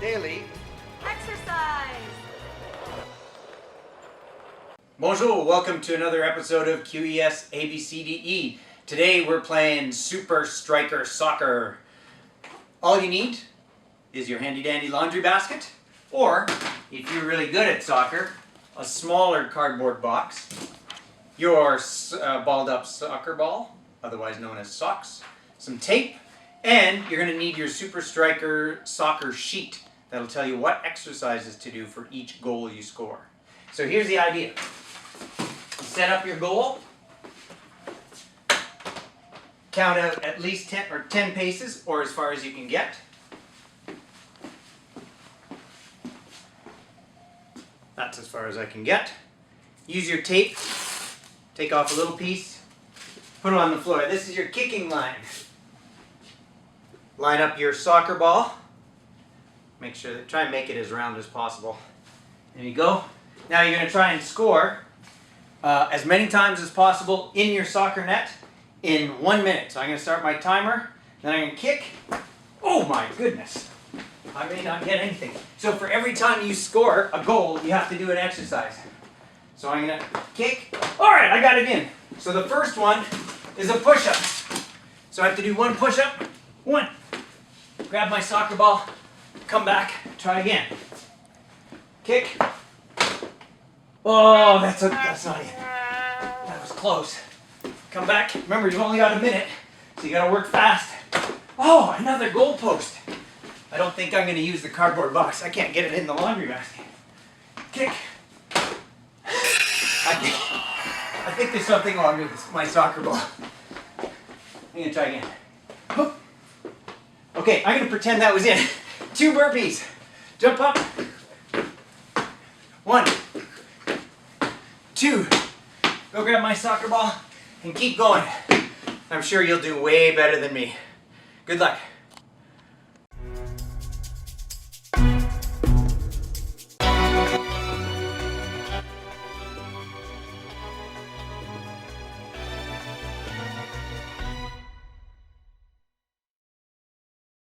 daily exercise. Bonjour, welcome to another episode of QES ABCDE. Today we're playing Super Striker Soccer. All you need is your handy dandy laundry basket, or if you're really good at soccer, a smaller cardboard box, your balled up soccer ball, otherwise known as socks, some tape, and you're going to need your Super Striker soccer sheet. That'll tell you what exercises to do for each goal you score. So here's the idea. Set up your goal, count out at least 10 paces or as far as you can get. That's as far as I can get. Use your tape, take off a little piece, put it on the floor. This is your kicking line. Line up your soccer ball. Make sure that, try and make it as round as possible. There you go. Now you're going to try and score as many times as possible in your soccer net in 1 minute. So I'm going to start my timer, then I'm going to kick. Oh my goodness. I may not get anything. So for every time you score a goal, you have to do an exercise. So I'm going to kick. Alright, I got it in. So the first one is a push-up. So I have to do one push-up. One. Grab my soccer ball, come back, try again. Kick. Oh, that's not it. That was close. Come back. Remember, you've only got a minute, so you got to work fast. Oh, another goal post. I don't think I'm going to use the cardboard box. I can't get it in the laundry basket. Kick. I think there's something wrong with my soccer ball. I'm going to try again. Okay, I'm going to pretend that was in. 2 burpees. Jump up. 1, 2. Go grab my soccer ball and keep going. I'm sure you'll do way better than me. Good luck.